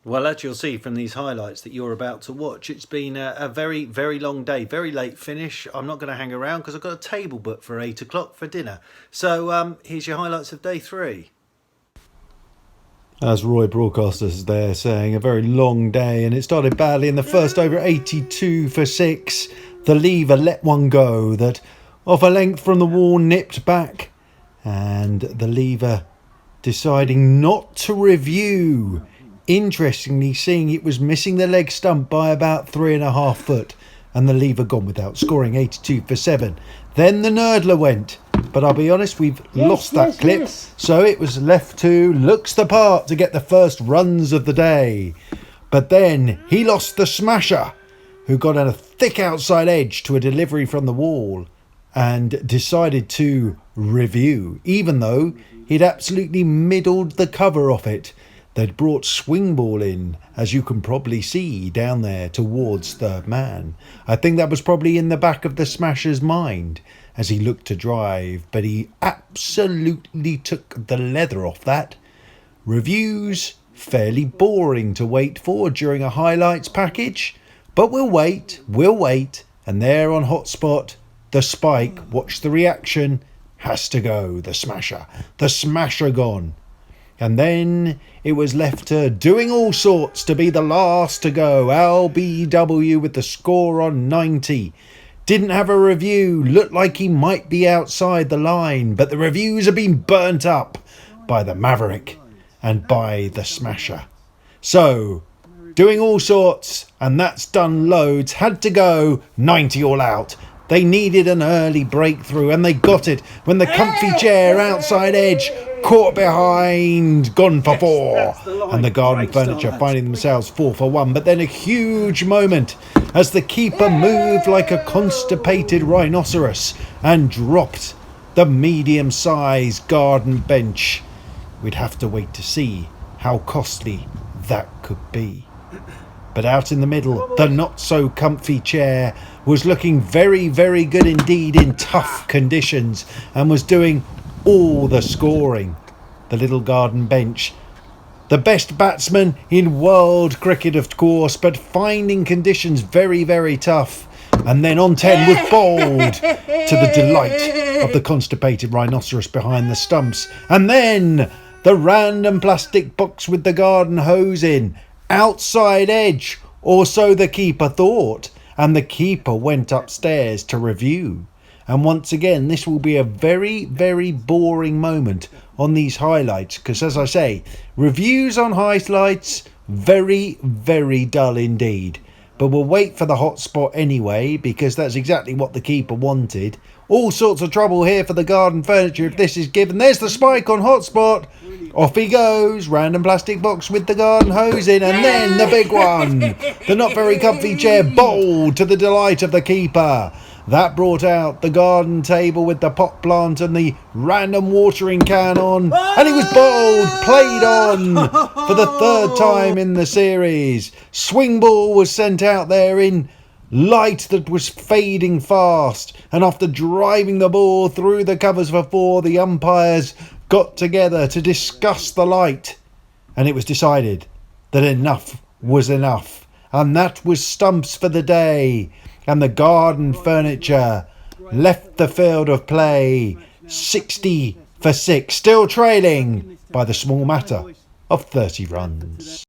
Well, as you'll see from these highlights that you're about to watch, it's been a very, very long day, very late finish. I'm not going to hang around because I've got a table booked for 8 o'clock for dinner. So here's your highlights of day 3. As Roy Broadcasters there saying, a very long day, and it started badly in the first over, 82 for 6. The lever let one go that off a length from the wall nipped back, and the lever deciding not to review. Interestingly, seeing it was missing the leg stump by about 3.5 foot, and the lever gone without, scoring 82 for 7. Then the Nerdler went, but I'll be honest, we've lost that clip. So it was left to Looks the Part to get the first runs of the day. But then he lost the Smasher, who got a thick outside edge to a delivery from the wall and decided to review, even though he'd absolutely middled the cover off it. They'd brought swing ball in, as you can probably see down there towards third man. I think that was probably in the back of the Smasher's mind as he looked to drive, but he absolutely took the leather off that. Reviews, fairly boring to wait for during a highlights package, but we'll wait, and there on Hotspot, the Spike, watch the reaction, has to go, the Smasher gone. And then it was left to Doing All Sorts to be the last to go. LBW with the score on 90. Didn't have a review. Looked like he might be outside the line. But the reviews have been burnt up by the Maverick and by the Smasher. So, Doing All Sorts, and that's done loads, had to go 90 all out. They needed an early breakthrough, and they got it when the comfy chair outside edge caught behind, gone for 4, and the Garden Furniture finding themselves 4 for 1. But then a huge moment as the keeper moved like a constipated rhinoceros and dropped the medium-sized garden bench. We'd have to wait to see how costly that could be. But out in the middle, the not-so-comfy chair was looking very, very good indeed in tough conditions and was doing all the scoring. The little garden bench, the best batsman in world cricket of course, but finding conditions very, very tough. And then on 10 was bowled to the delight of the constipated rhinoceros behind the stumps. And then the random plastic box with the garden hose in, outside edge, or so the keeper thought. And the keeper went upstairs to review. And once again, this will be a very, very boring moment on these highlights. Because as I say, reviews on highlights, very, very dull indeed. But we'll wait for the hotspot anyway, because that's exactly what the keeper wanted. All sorts of trouble here for the Garden Furniture if this is given. There's the Spike on hotspot. Off he goes. Random plastic box with the garden hose in. And then the big one. The not very comfy chair bowled to the delight of the keeper. That brought out the garden table with the pot plant and the random watering can on. And he was bowled, played on for the 3rd time in the series. Swing ball was sent out there in light that was fading fast. And after driving the ball through the covers for 4, the umpires got together to discuss the light. And it was decided that enough was enough. And that was stumps for the day. And the Garden Furniture left the field of play 60 for 6, still trailing by the small matter of 30 runs.